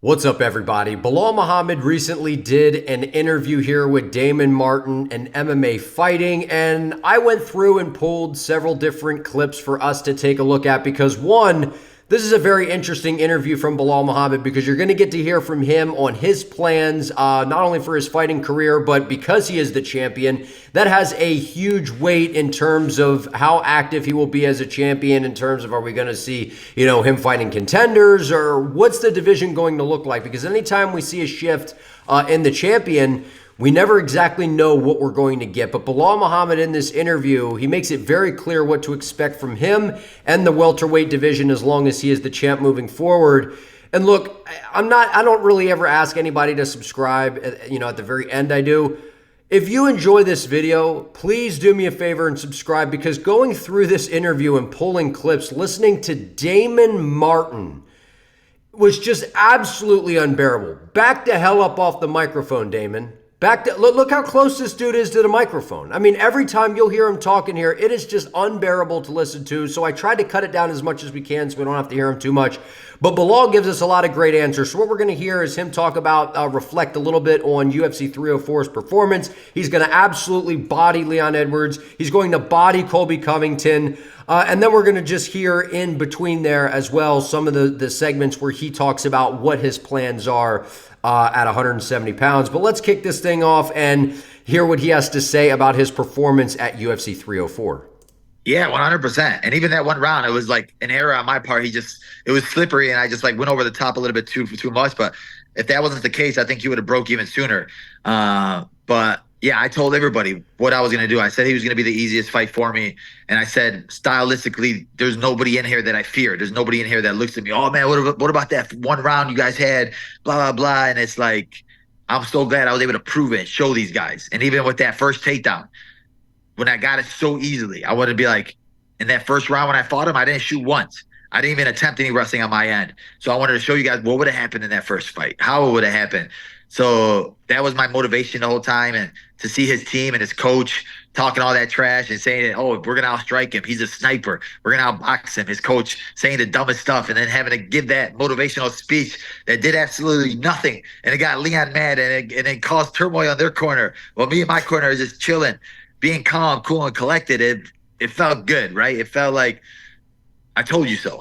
What's up, everybody? Belal Muhammad recently did an interview here with Damon Martin and MMA Fighting, and I went through and pulled several different clips for us to take a look at because, one, this is a very interesting interview from Belal Muhammad because you're going to get to hear from him on his plans, not only for his fighting career, but because he is the champion. That has a huge weight in terms of how active he will be as a champion, in terms of are we going to see, him fighting contenders, or what's the division going to look like? Because anytime we see a shift in the champion, we never exactly know what we're going to get. But Belal Muhammad in this interview, he makes it very clear what to expect from him and the welterweight division as long as he is the champ moving forward. And look, I don't really ever ask anybody to subscribe. At the very end I do. If you enjoy this video, please do me a favor and subscribe, because going through this interview and pulling clips, listening to Damon Martin was just absolutely unbearable. Back the hell up off the microphone, Damon. Look how close this dude is to the microphone. I mean, every time you'll hear him talking here, it is just unbearable to listen to. So I tried to cut it down as much as we can so we don't have to hear him too much. But Belal gives us a lot of great answers. So what we're going to hear is him talk about, reflect a little bit on UFC 304's performance. He's going to absolutely body Leon Edwards. He's going to body Colby Covington. And then we're going to just hear in between there as well some of the segments where he talks about what his plans are at 170 pounds. But let's kick this thing off and hear what he has to say about his performance at UFC 304. Yeah, 100%. And even that one round, it was like an error on my part. It was slippery, and I just went over the top a little bit too much. But if that wasn't the case, I think he would have broke even sooner. But yeah, I told everybody what I was going to do. I said he was going to be the easiest fight for me. And I said, stylistically, there's nobody in here that I fear. There's nobody in here that looks at me, oh, man, what about that one round you guys had, blah, blah, blah. And it's like, I'm so glad I was able to prove it and show these guys. And even with that first takedown, when I got it so easily, I wanted to be like, in that first round when I fought him, I didn't shoot once. I didn't even attempt any wrestling on my end. So I wanted to show you guys what would have happened in that first fight, how it would have happened. So that was my motivation the whole time. And to see his team and his coach talking all that trash and saying that, oh, we're going to outstrike him, he's a sniper, we're going to outbox him, his coach saying the dumbest stuff, and then having to give that motivational speech that did absolutely nothing. And it got Leon mad, and it caused turmoil on their corner. Well, me and my corner is just chilling, being calm, cool, and collected. It felt good, right? It felt like I told you so.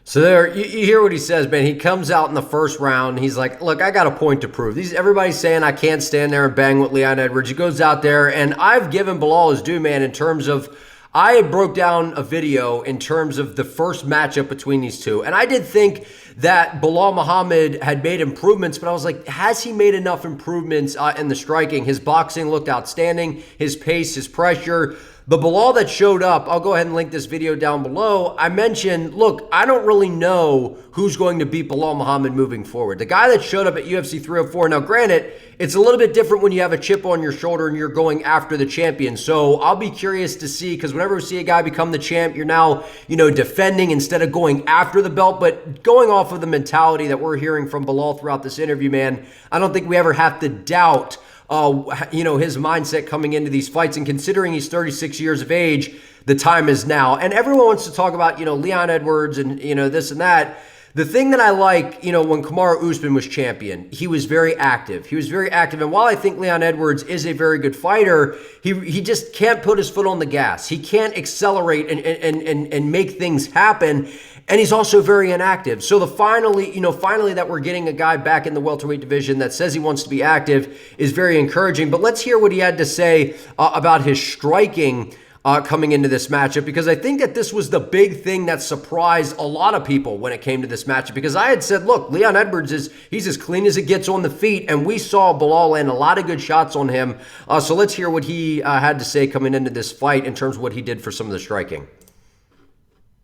So there, you hear what he says, man. He comes out in the first round. He's like, look, I got a point to prove. Everybody's saying I can't stand there and bang with Leon Edwards. He goes out there, and I've given Belal his due, man, in terms of, I had broke down a video in terms of the first matchup between these two. And I did think that Belal Muhammad had made improvements, but I was like, has he made enough improvements in the striking? His boxing looked outstanding, his pace, his pressure. The Belal that showed up, I'll go ahead and link this video down below. I mentioned, look, I don't really know who's going to beat Belal Muhammad moving forward. The guy that showed up at UFC 304, now granted, it's a little bit different when you have a chip on your shoulder and you're going after the champion. So I'll be curious to see, because whenever we see a guy become the champ, you're now, defending instead of going after the belt. But going off of the mentality that we're hearing from Belal throughout this interview, man, I don't think we ever have to doubt his mindset coming into these fights. And considering he's 36 years of age, the time is now. And everyone wants to talk about, Leon Edwards and, this and that. The thing that I like, when Kamaru Usman was champion, he was very active. And while I think Leon Edwards is a very good fighter, he just can't put his foot on the gas. He can't accelerate and make things happen. And he's also very inactive. So finally that we're getting a guy back in the welterweight division that says he wants to be active is very encouraging. But let's hear what he had to say about his striking coming into this matchup, because I think that this was the big thing that surprised a lot of people when it came to this matchup. Because I had said, look, Leon Edwards he's as clean as it gets on the feet, and we saw Belal land a lot of good shots on him. So let's hear what he had to say coming into this fight in terms of what he did for some of the striking.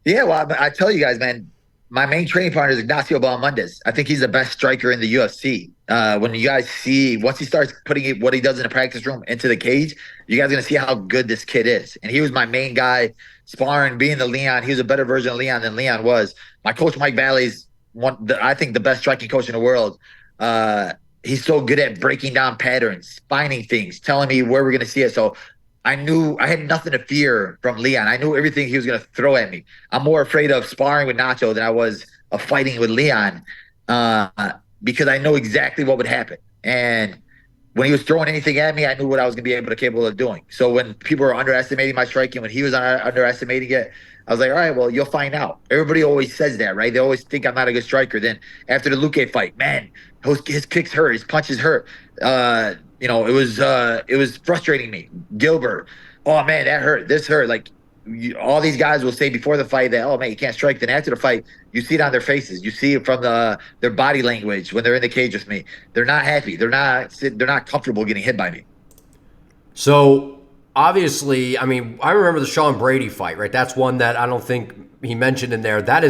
Yeah, well, I tell you guys, man, my main training partner is Ignacio Belal. I think he's the best striker in the UFC. When you guys see, once he starts putting what he does in the practice room into the cage, you guys are going to see how good this kid is. And he was my main guy sparring, being the Leon. He was a better version of Leon than Leon was. My coach, Mike Valley's I think the best striking coach in the world. He's so good at breaking down patterns, finding things, telling me where we're going to see it. So I knew I had nothing to fear from Leon. I knew everything he was going to throw at me. I'm more afraid of sparring with Nacho than I was of fighting with Leon. because I know exactly what would happen. And when he was throwing anything at me, I knew what I was going to be capable of doing. So when people were underestimating my striking, when he was underestimating it, I was like, all right, well, you'll find out. Everybody always says that, right? They always think I'm not a good striker. Then after the Luque fight, man, his kicks hurt, his punches hurt. It was frustrating me. Gilbert, oh man, that hurt. This hurt. Like all these guys will say before the fight that, oh man, you can't strike. Then after the fight, you see it on their faces. You see it from their body language when they're in the cage with me. They're not happy. They're not comfortable getting hit by me. So obviously, I mean, I remember the Sean Brady fight, right? That's one that I don't think he mentioned in there. That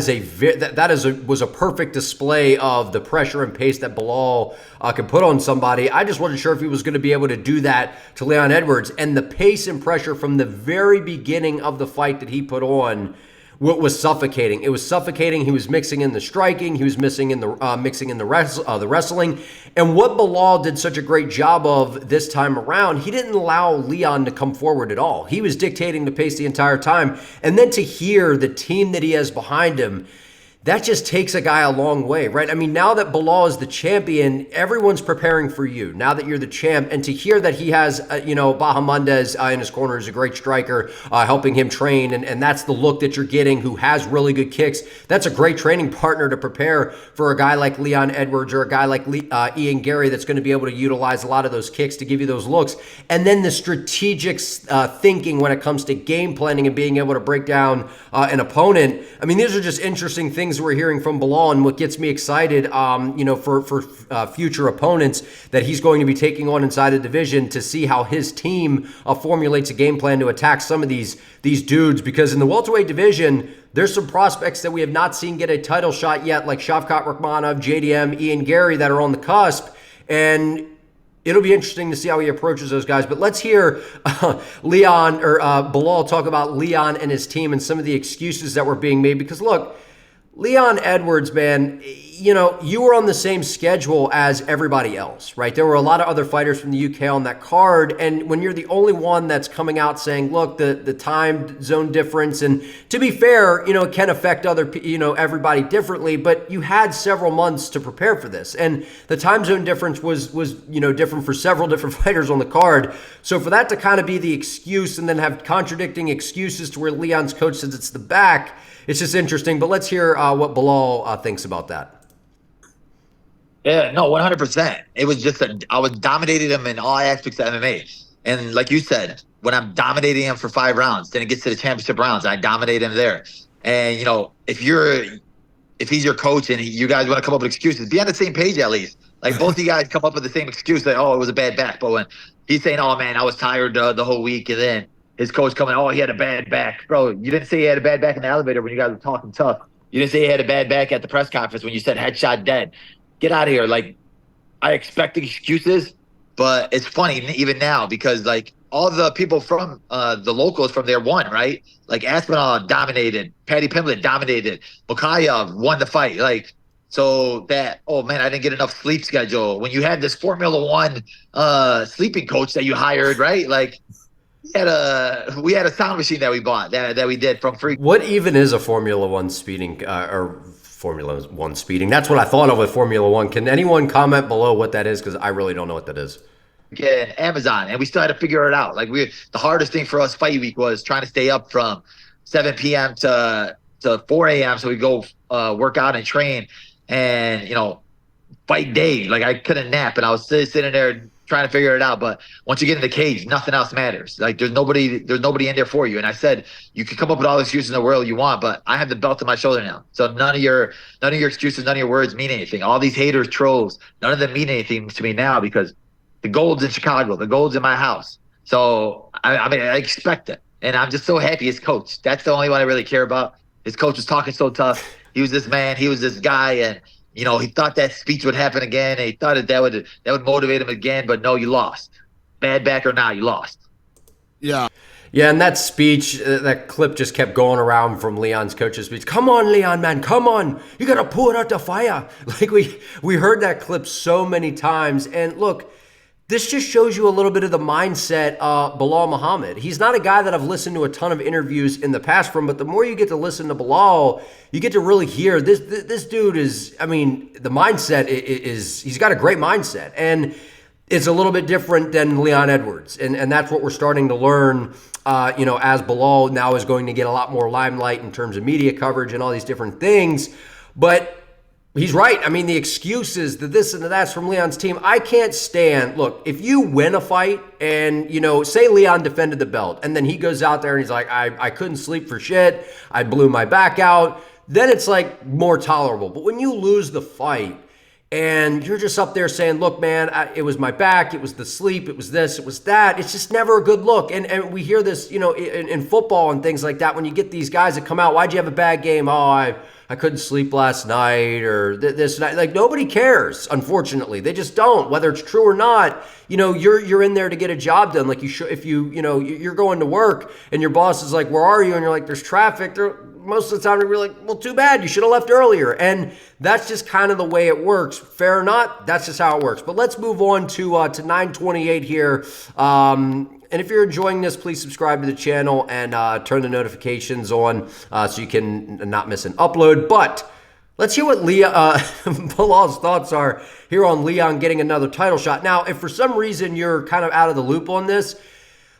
was a perfect display of the pressure and pace that Belal can put on somebody. I just wasn't sure if he was going to be able to do that to Leon Edwards, and the pace and pressure from the very beginning of the fight that he put on was suffocating. It was suffocating. He was mixing in the striking. He was mixing in the wrestling. And what Belal did such a great job of this time around, he didn't allow Leon to come forward at all. He was dictating the pace the entire time. And then to hear the team that he has behind him, that just takes a guy a long way, right? I mean, now that Belal is the champion, everyone's preparing for you. Now that you're the champ, and to hear that he has, Bahamundez in his corner is a great striker, helping him train, and that's the look that you're getting, who has really good kicks. That's a great training partner to prepare for a guy like Leon Edwards or a guy like Ian Gary that's going to be able to utilize a lot of those kicks to give you those looks. And then the strategic thinking when it comes to game planning and being able to break down an opponent. I mean, these are just interesting things we're hearing from Belal, and what gets me excited, for future opponents that he's going to be taking on inside the division, to see how his team formulates a game plan to attack some of these dudes. Because in the welterweight division, there's some prospects that we have not seen get a title shot yet, like Shavkat Rakhmonov, JDM, Ian Gary, that are on the cusp, and it'll be interesting to see how he approaches those guys. But let's hear Leon or Belal talk about Leon and his team and some of the excuses that were being made. Because look, Leon Edwards, man, you were on the same schedule as everybody else, right? There were a lot of other fighters from the UK on that card, and when you're the only one that's coming out saying, look, the time zone difference, and to be fair, it can affect everybody differently, but you had several months to prepare for this, and the time zone difference was different for several different fighters on the card. So for that to kind of be the excuse, and then have contradicting excuses to where Leon's coach says it's the back, it's just interesting. But let's hear what Belal thinks about that. Yeah, no, 100%. It was just I was dominating him in all aspects of MMA. And like you said, when I'm dominating him for 5 rounds, then it gets to the championship rounds, I dominate him there. And if he's your coach and you guys want to come up with excuses, be on the same page at least. Like both of you guys come up with the same excuse that, oh, it was a bad back. But when he's saying, oh man, I was tired the whole week, and then his coach coming, oh, he had a bad back. Bro, you didn't say he had a bad back in the elevator when you guys were talking tough. You didn't say he had a bad back at the press conference when you said headshot dead. Get out of here. Like, I expect excuses, but it's funny even now because, like, all the people from the locals from there won, right? Like, Aspinall dominated. Paddy Pimblett dominated. Makhachev won the fight. Like, so that, oh, man, I didn't get enough sleep schedule. When you had this Formula One sleeping coach that you hired, right? Like, we had a sound machine that we bought that we did from free. What even is a Formula One speeding or Formula One speeding? That's what I thought of with Formula One. Can anyone comment below what that is? Because I really don't know what that is. Yeah, Amazon, and we still had to figure it out. Like the hardest thing for us fight week was trying to stay up from 7 p.m. to 4 a.m. so we go work out and train, and fight day. Like I couldn't nap, and I was sitting there trying to figure it out. But once you get in the cage, nothing else matters. Like there's nobody in there for you. And I said, you can come up with all the excuses in the world you want, but I have the belt on my shoulder now. So none of your excuses, none of your words mean anything. All these haters, trolls, none of them mean anything to me now because the gold's in Chicago, the gold's in my house. So I mean, I expect it. And I'm just so happy his coach. That's the only one I really care about. His coach was talking so tough. He was this man, he was this guy, and he thought that speech would happen again, and he thought that would motivate him again. But no, you lost. Bad back or not, you lost. Yeah, and that speech, that clip just kept going around from Leon's coach's speech. Come on, Leon, man, come on. You got to pour out the fire. Like we heard that clip so many times. And look, this just shows you a little bit of the mindset of Belal Muhammad. He's not a guy that I've listened to a ton of interviews in the past from, but the more you get to listen to Belal, you get to really hear this dude is, I mean, the mindset is he's got a great mindset. And it's a little bit different than Leon Edwards. And that's what we're starting to learn, as Belal now is going to get a lot more limelight in terms of media coverage and all these different things. But he's right. I mean, the excuses, the this and the that's from Leon's team, I can't stand. Look, if you win a fight and, say Leon defended the belt and then he goes out there and he's like, I couldn't sleep for shit, I blew my back out, then it's like more tolerable. But when you lose the fight and you're just up there saying, look, man, it was my back, it was the sleep, it was this, it was that, it's just never a good look. And we hear this, in football and things like that, when you get these guys that come out, why'd you have a bad game? Oh, I couldn't sleep last night, or this night. Like, nobody cares, unfortunately. They just don't, whether it's true or not. You're in there to get a job done. Like, you should, if you're going to work and your boss is like, where are you? And you're like, there's traffic. Most of the time you're like, well, too bad, you should have left earlier. And that's just kind of the way it works. Fair or not, that's just how it works. But let's move on to 928 here. And if you're enjoying this, please subscribe to the channel and turn the notifications on so you can not miss an upload. But let's hear what Belal's thoughts are here on Leon getting another title shot. Now, if for some reason you're kind of out of the loop on this,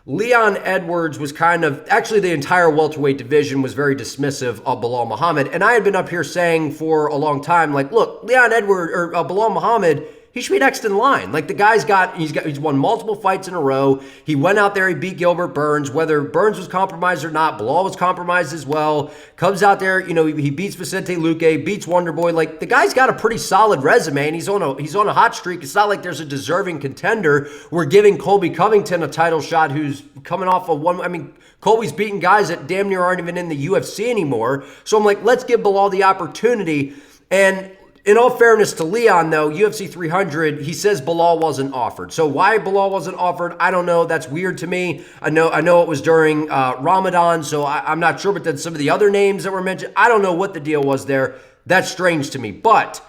Leon Edwards was actually the entire welterweight division was very dismissive of Belal Muhammad. And I had been up here saying for a long time, like, look, Leon Edwards or Belal Muhammad, he should be next in line. Like, the guy's he's won multiple fights in a row. He went out there, he beat Gilbert Burns. Whether Burns was compromised or not, Belal was compromised as well. Comes out there, he beats Vicente Luque, beats Wonderboy. Like, the guy's got a pretty solid resume, and he's on a hot streak. It's not like there's a deserving contender. We're giving Colby Covington a title shot who's coming off of one. I mean, Colby's beating guys that damn near aren't even in the UFC anymore. So I'm like, let's give Belal the opportunity. And in all fairness to Leon, though, UFC 300, he says Belal wasn't offered. So why Belal wasn't offered, I don't know. That's weird to me. I know it was during Ramadan, so I'm not sure. But then some of the other names that were mentioned, I don't know what the deal was there. That's strange to me. But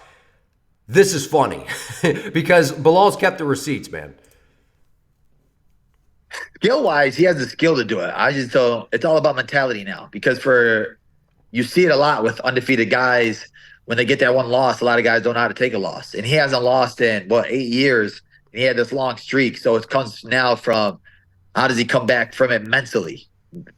this is funny because Belal's kept the receipts, man. Skill-wise, he has the skill to do it. I just don't. It's all about mentality now, because you see it a lot with undefeated guys. When they get that one loss, a lot of guys don't know how to take a loss. And he hasn't lost in, 8 years, and he had this long streak. So it comes now from how does he come back from it mentally?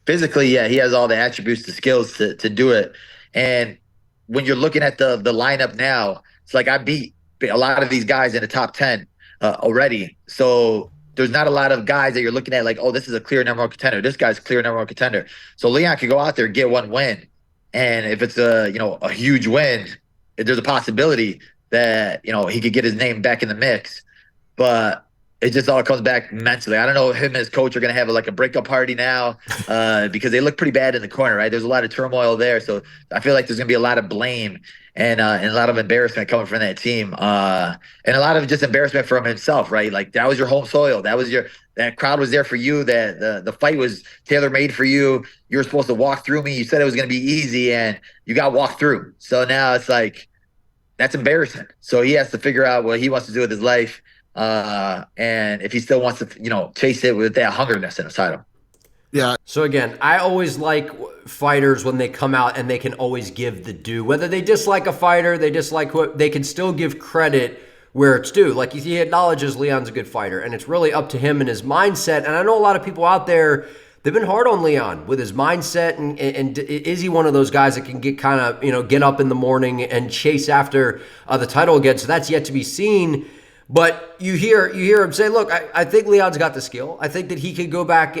Physically, yeah, he has all the attributes, the skills to do it. And when you're looking at the lineup now, it's like I beat a lot of these guys in the top 10 already. So there's not a lot of guys that you're looking at like, oh, this is a clear number one contender. This guy's clear number one contender. So Leon could go out there and get one win. And if it's a huge win, there's a possibility that, he could get his name back in the mix. But it just all comes back mentally. I don't know if him and his coach are going to have a breakup party now because they look pretty bad in the corner, right? There's a lot of turmoil there. So I feel like there's going to be a lot of blame and a lot of embarrassment coming from that team. And a lot of just embarrassment from himself, right? Like, that was your home soil. That crowd was there for you. That the fight was tailor-made for you. You were supposed to walk through me. You said it was going to be easy, and you got walked through. So now it's like, that's embarrassing. So he has to figure out what he wants to do with his life. And if he still wants to, chase it with that hungerness in his title. Yeah. So again, I always like fighters when they come out and they can always give the due. Whether they dislike a fighter, they dislike they can still give credit where it's due. Like, he acknowledges Leon's a good fighter, and it's really up to him and his mindset. And I know a lot of people out there, they've been hard on Leon with his mindset. And is he one of those guys that can get up in the morning and chase after the title again? So that's yet to be seen. But you hear him say, look, I think Leon's got the skill. I think that he could go back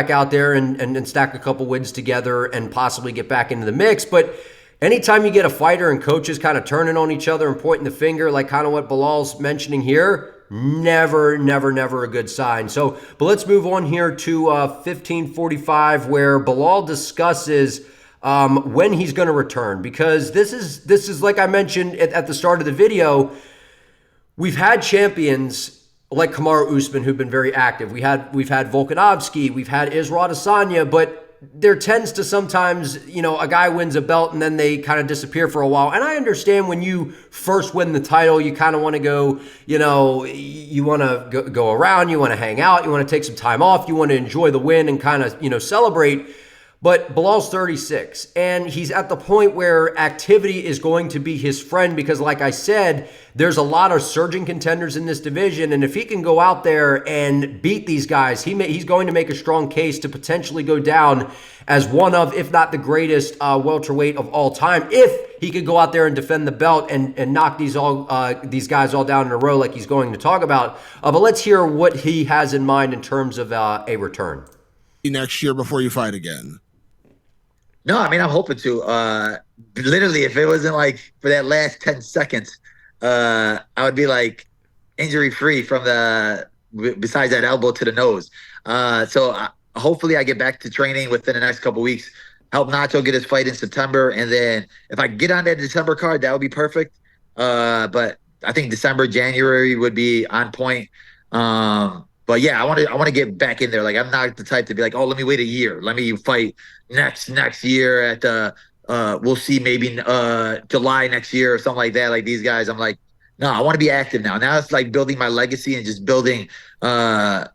out there and stack a couple wins together and possibly get back into the mix. But anytime you get a fighter and coaches kind of turning on each other and pointing the finger, like kind of what Belal's mentioning here, never a good sign. So, but let's move on here to 1545, where Belal discusses when he's going to return, because this is like I mentioned at the start of the video. We've had champions like Kamaru Usman who've been very active. We've had Volkanovski, we've had Israel Adesanya, but there tends to sometimes, you know, a guy wins a belt and then they kind of disappear for a while. And I understand when you first win the title, you kind of want to go, you know, you want to go around, you want to hang out, you want to take some time off, you want to enjoy the win and kind of, you know, celebrate. But Belal's 36, and he's at the point where activity is going to be his friend because, like I said, there's a lot of surging contenders in this division, and if he can go out there and beat these guys, he's going to make a strong case to potentially go down as one of, if not the greatest welterweight of all time, if he could go out there and defend the belt and knock these guys all down in a row like he's going to talk about. But let's hear what he has in mind in terms of a return. Next year before you fight again. No, I mean, I'm hoping to. Literally, if it wasn't like for that last 10 seconds, I would be like injury free from besides that elbow to the nose. So hopefully I get back to training within the next couple of weeks, help Nacho get his fight in September. And then if I get on that December card, that would be perfect. But I think December, January would be on point. But yeah, I want to get back in there. Like, I'm not the type to be like, oh, let me wait a year. Let me fight next year at we'll see, maybe July next year or something like that. Like these guys, I'm like, no, I want to be active now. Now it's like building my legacy and just building my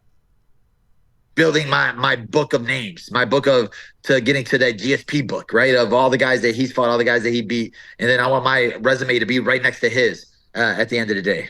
book of names, my book to getting to that GSP book, right? Of all the guys that he's fought, all the guys that he beat. And then I want my resume to be right next to his at the end of the day.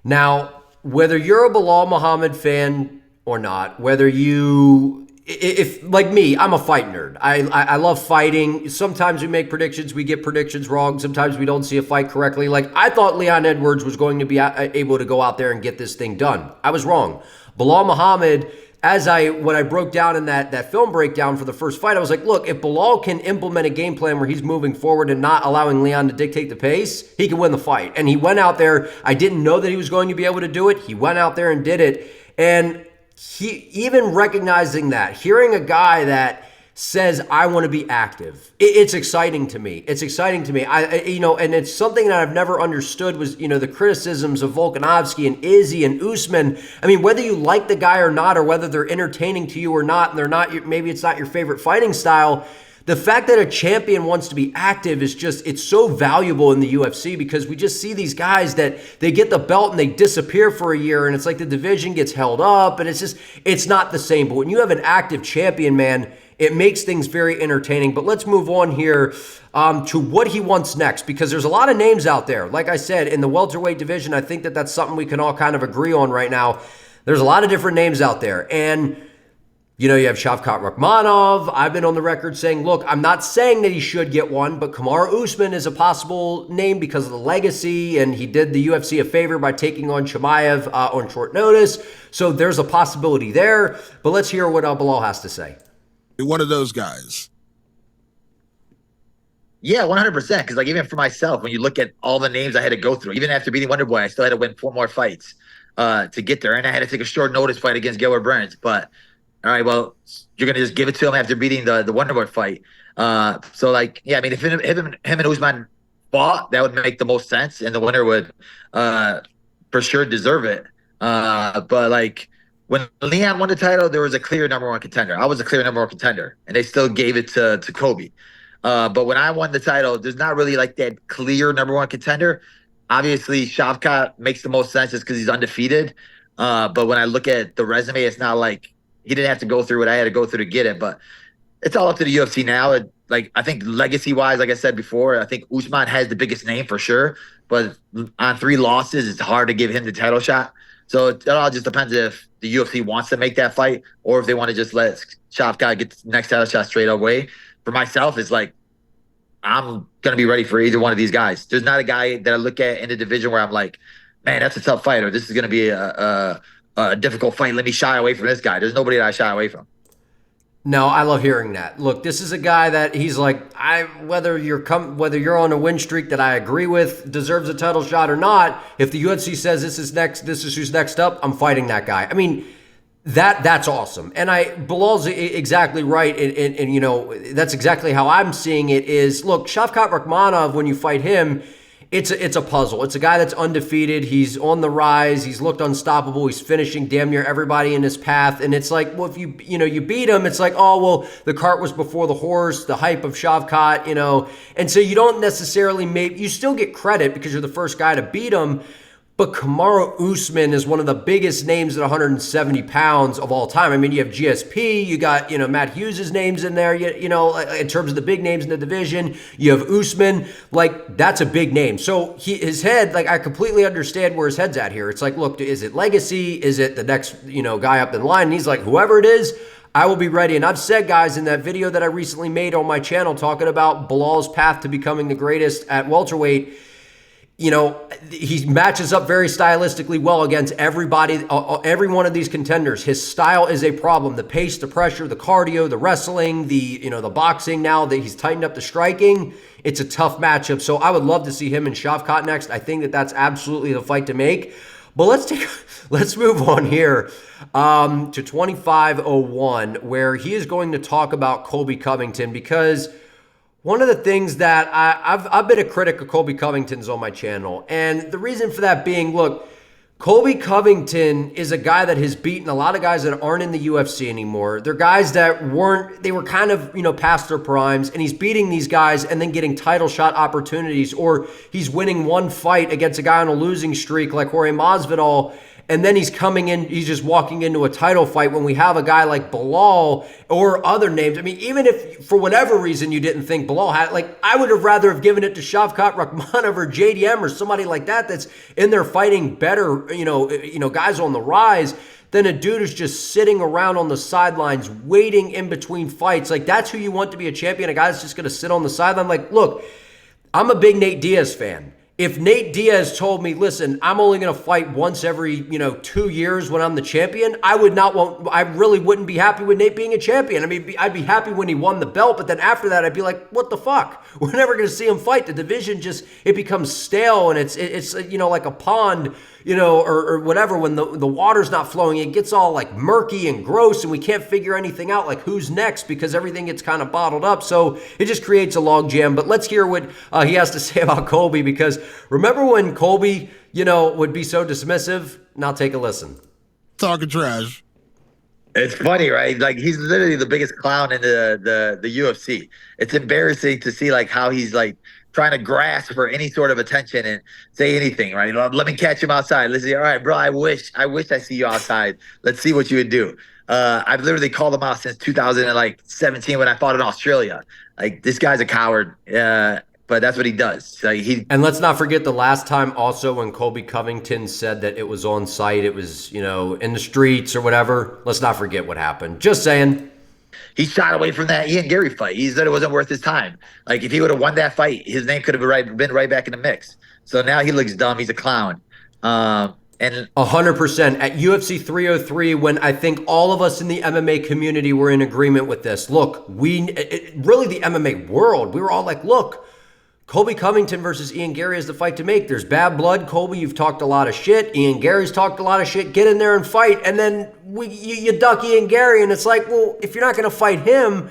Now, whether you're a Belal Muhammad fan or not, whether you, if like me, I'm a fight nerd. I love fighting. Sometimes we make predictions, we get predictions wrong. Sometimes we don't see a fight correctly. Like, I thought Leon Edwards was going to be able to go out there and get this thing done. I was wrong. Belal Muhammad, when I broke down in that film breakdown for the first fight, I was like, look, if Belal can implement a game plan where he's moving forward and not allowing Leon to dictate the pace, he can win the fight. And he went out there. I didn't know that he was going to be able to do it. He went out there and did it. And he, even recognizing that, hearing a guy that says, I want to be active, it's exciting to me. It's exciting to me. And it's something that I've never understood was, the criticisms of Volkanovski and Izzy and Usman. I mean, whether you like the guy or not, or whether they're entertaining to you or not, and they're not, maybe it's not your favorite fighting style, the fact that a champion wants to be active is just, it's so valuable in the UFC, because we just see these guys that they get the belt and they disappear for a year, and it's like the division gets held up, and it's not the same. But when you have an active champion, man, it makes things very entertaining. But let's move on here to what he wants next, because there's a lot of names out there. Like I said, in the welterweight division, I think that that's something we can all kind of agree on right now. There's a lot of different names out there. And, you have Shavkat Rakhmonov. I've been on the record saying, look, I'm not saying that he should get one, but Kamaru Usman is a possible name because of the legacy, and he did the UFC a favor by taking on Chimaev on short notice. So there's a possibility there. But let's hear what Belal has to say. One of those guys. Yeah, 100%. Because like, even for myself, when you look at all the names I had to go through, even after beating Wonder Boy, I still had to win 4 more fights to get there, and I had to take a short notice fight against Gilbert Burns. But all right, well, you're gonna just give it to him after beating the Wonder Boy fight. So like, yeah, I mean, if him and Usman fought, that would make the most sense, and the winner would for sure deserve it. But like, when Leon won the title, there was a clear number 1 contender. I was a clear number 1 contender, and they still gave it to Colby. But when I won the title, there's not really like that clear number 1 contender. Obviously, Shavkat makes the most sense just because he's undefeated. But when I look at the resume, it's not like he didn't have to go through what I had to go through to get it. But it's all up to the UFC now. I think legacy-wise, like I said before, I think Usman has the biggest name for sure. But on 3 losses, it's hard to give him the title shot. So it all just depends if the UFC wants to make that fight, or if they want to just let Shavkat get the next title shot straight away. For myself, it's like, I'm going to be ready for either one of these guys. There's not a guy that I look at in the division where I'm like, man, that's a tough fight, or this is going to be a difficult fight. Let me shy away from this guy. There's nobody that I shy away from. No, I love hearing that. Look, this is a guy that he's like, whether you're on a win streak that I agree with deserves a title shot or not, if the UFC says this is who's next up, I'm fighting that guy. I mean, that's awesome. And Belal's exactly right. And that's exactly how I'm seeing it is, look, Shavkat Rakhmonov, when you fight him, it's a puzzle. It's a guy that's undefeated. He's on the rise. He's looked unstoppable. He's finishing damn near everybody in his path. And it's like, well, if you beat him, it's like, oh, well, the cart was before the horse, the hype of Shavkat, And so you don't necessarily you still get credit because you're the first guy to beat him. But Kamaru Usman is one of the biggest names at 170 pounds of all time. I mean, you have GSP, you got, Matt Hughes' names in there, in terms of the big names in the division. You have Usman, like, that's a big name. So his head, like, I completely understand where his head's at here. It's like, look, is it legacy? Is it the next, guy up in line? And he's like, whoever it is, I will be ready. And I've said, guys, in that video that I recently made on my channel talking about Belal's path to becoming the greatest at welterweight, he matches up very stylistically well against everybody, every one of these contenders. His style is a problem. The pace, the pressure, the cardio, the wrestling, the boxing. Now that he's tightened up the striking, it's a tough matchup. So I would love to see him and Shavkat next. I think that that's absolutely the fight to make. But let's move on here to 2501, where he is going to talk about Colby Covington, because one of the things that I've been a critic of Colby Covington's on my channel. And the reason for that being, look, Colby Covington is a guy that has beaten a lot of guys that aren't in the UFC anymore. They're guys that were kind of, past their primes, and he's beating these guys and then getting title shot opportunities, or he's winning one fight against a guy on a losing streak like Jorge Masvidal, and then he's just walking into a title fight when we have a guy like Belal or other names. I mean, even if for whatever reason you didn't think Belal had, I would have rather have given it to Shavkat Rakhmonov or JDM or somebody like that that's in there fighting better, guys on the rise, than a dude who's just sitting around on the sidelines waiting in between fights. Like, that's who you want to be a champion, a guy that's just going to sit on the sideline. Like, look, I'm a big Nate Diaz fan. If Nate Diaz told me, listen, I'm only going to fight once every, 2 years when I'm the champion, I really wouldn't be happy with Nate being a champion. I mean, I'd be happy when he won the belt, but then after that, I'd be like, what the fuck? We're never going to see him fight. The division it becomes stale, and it's like a pond, or whatever. When the water's not flowing, it gets all like murky and gross, and we can't figure anything out, like who's next, because everything gets kind of bottled up. So it just creates a log jam. But let's hear what he has to say about Colby, because remember when Colby, would be so dismissive? Now take a listen. Talking trash. It's funny, right? Like, he's literally the biggest clown in the UFC. It's embarrassing to see like how he's like trying to grasp for any sort of attention and say anything, right? Let me catch him outside. Let's see. All right, bro, I wish I see you outside. Let's see what you would do. I've literally called him out since 2017 when I fought in Australia. Like, this guy's a coward. But that's what he does. And let's not forget the last time also when Colby Covington said that it was on site, it was, in the streets or whatever. Let's not forget what happened. Just saying. He shot away from that Ian Gary fight. He said it wasn't worth his time. Like, if he would have won that fight, his name could have been right back in the mix. So now he looks dumb. He's a clown. And 100% at UFC 303, when I think all of us in the MMA community were in agreement with this. Look, really the MMA world, we were all like, look, Colby Covington versus Ian Gary is the fight to make. There's bad blood. Colby, you've talked a lot of shit. Ian Gary's talked a lot of shit. Get in there and fight. And then you duck Ian Gary, and it's like, well, if you're not going to fight him,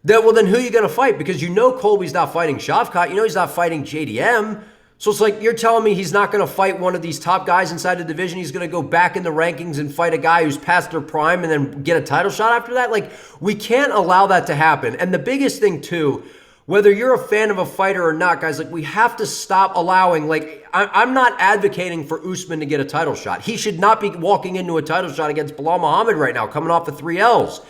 then who are you going to fight? Because Colby's not fighting Shavkat. He's not fighting JDM. So it's like, you're telling me he's not going to fight one of these top guys inside the division. He's going to go back in the rankings and fight a guy who's past their prime and then get a title shot after that? Like, we can't allow that to happen. And the biggest thing, too, whether you're a fan of a fighter or not, guys, like, we have to stop allowing, like, I'm not advocating for Usman to get a title shot. He should not be walking into a title shot against Belal Muhammad right now, coming off of 3 Ls.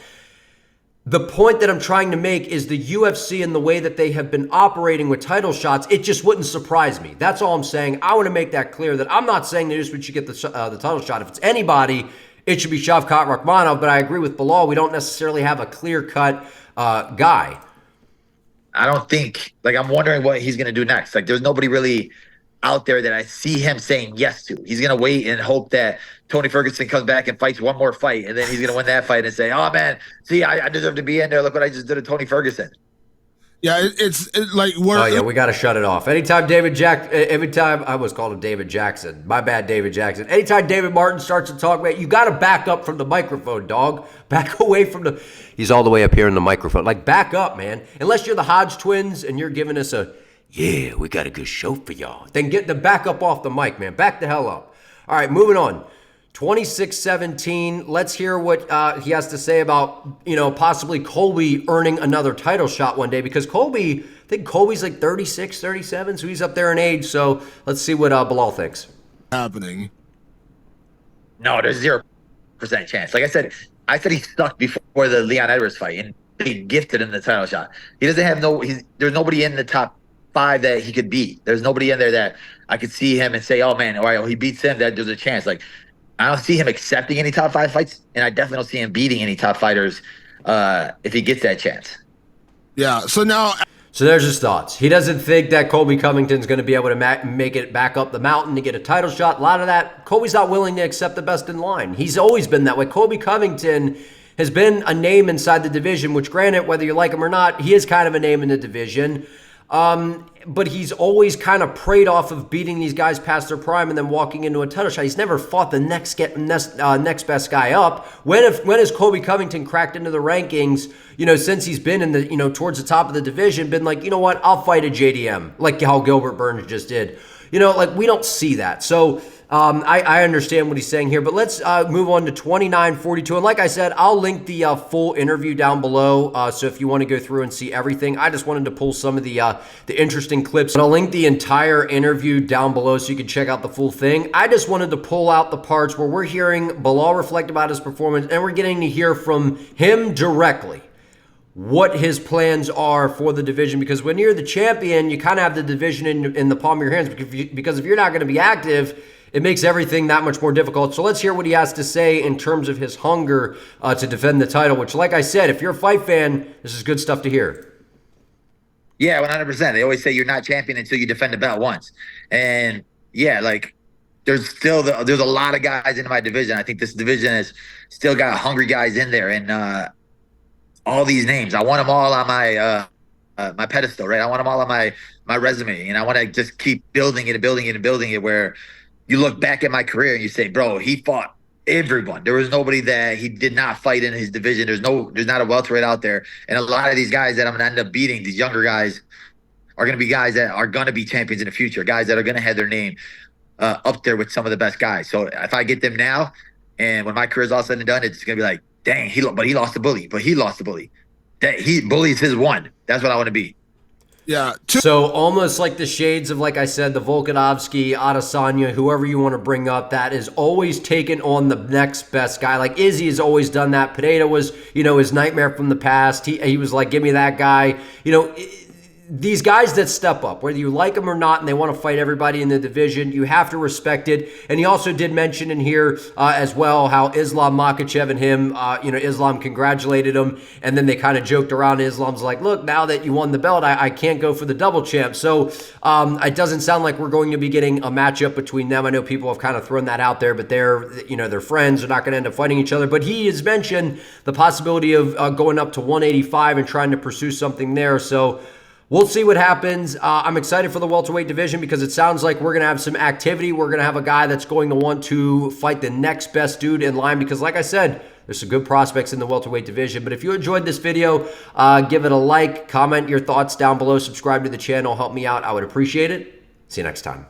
The point that I'm trying to make is the UFC and the way that they have been operating with title shots, it just wouldn't surprise me. That's all I'm saying. I want to make that clear, that I'm not saying that Usman should get the title shot. If it's anybody, it should be Shavkat Rakhmonov, but I agree with Belal. We don't necessarily have a clear-cut guy. I don't think, like, I'm wondering what he's going to do next. Like, there's nobody really out there that I see him saying yes to. He's going to wait and hope that Tony Ferguson comes back and fights one more fight, and then he's going to win that fight and say, oh, man, see, I deserve to be in there. Look what I just did to Tony Ferguson. Yeah, it's like... Oh, yeah, we got to shut it off. Anytime I almost called him David Jackson. My bad, David Jackson. Anytime David Martin starts to talk, man, you got to back up from the microphone, dog. Back away from the... He's all the way up here in the microphone. Like, back up, man. Unless you're the Hodge twins and you're giving us a Yeah, we got a good show for y'all. Then get the back up off the mic, man. Back the hell up. All right, moving on. 26-17. Let's hear what he has to say about, possibly Colby earning another title shot one day, because I think Colby's like 36, 37, so he's up there in age. So let's see what Belal thinks. Happening. No, there's 0% chance. Like I said he sucked before the Leon Edwards fight, and he gifted him the title shot. He doesn't have there's nobody in the top 5 that he could beat. There's nobody in there that I could see him and say, oh man, all right, he beats him, that there's a chance. Like, I don't see him accepting any top 5 fights, and I definitely don't see him beating any top fighters if he gets that chance. Yeah. So there's his thoughts. He doesn't think that Colby Covington's going to be able to make it back up the mountain to get a title shot. A lot of that, Colby's not willing to accept the best in line. He's always been that way. Colby Covington has been a name inside the division, which granted, whether you like him or not, he is kind of a name in the division. But he's always kind of preyed off of beating these guys past their prime and then walking into a title shot. He's never fought the next best guy up. When has Colby Covington cracked into the rankings, since he's been in the, towards the top of the division, been like, you know what, I'll fight a JDM, like how Gilbert Burns just did. We don't see that. So I understand what he's saying here, but let's move on to 29-42. And like I said, I'll link the full interview down below. So if you want to go through and see everything, I just wanted to pull some of the interesting clips. And I'll link the entire interview down below so you can check out the full thing. I just wanted to pull out the parts where we're hearing Belal reflect about his performance, and we're getting to hear from him directly what his plans are for the division, because when you're the champion, you kind of have the division in the palm of your hands, because if you're not going to be active, it makes everything that much more difficult. So let's hear what he has to say in terms of his hunger to defend the title, which, like I said, if you're a fight fan, this is good stuff to hear. Yeah, 100%. They always say you're not champion until you defend the belt once. And yeah, like there's a lot of guys in my division. I think this division has still got hungry guys in there, and all these names, I want them all on my my pedestal, right? I want them all on my resume, and I want to just keep building it and building it and building it, where you look back at my career and you say, bro, he fought everyone. There was nobody that he did not fight in his division. There's not a welterweight out there. And a lot of these guys that I'm going to end up beating, these younger guys, are going to be guys that are going to be champions in the future, guys that are going to have their name up there with some of the best guys. So if I get them now, and when my career is all said and done, it's going to be like, dang, he lost the bully, but he lost the bully. Bully's his one. That's what I want to be. Yeah. So almost like the shades of, like I said, the Volkanovski, Adesanya, whoever you want to bring up, that is always taken on the next best guy. Like Izzy has always done that. Pineda was, his nightmare from the past. He was like, give me that guy. These guys that step up, whether you like them or not, and they want to fight everybody in the division, you have to respect it. And he also did mention in here as well how Islam Makhachev and him, Islam congratulated him, and then they kind of joked around. Islam's like, look, now that you won the belt, I can't go for the double champ. So it doesn't sound like we're going to be getting a matchup between them. I know people have kind of thrown that out there, but they're friends. They're not going to end up fighting each other. But he has mentioned the possibility of going up to 185 and trying to pursue something there. So we'll see what happens. I'm excited for the welterweight division because it sounds like we're going to have some activity. We're going to have a guy that's going to want to fight the next best dude in line because, like I said, there's some good prospects in the welterweight division. But if you enjoyed this video, give it a like, comment your thoughts down below, subscribe to the channel, help me out. I would appreciate it. See you next time.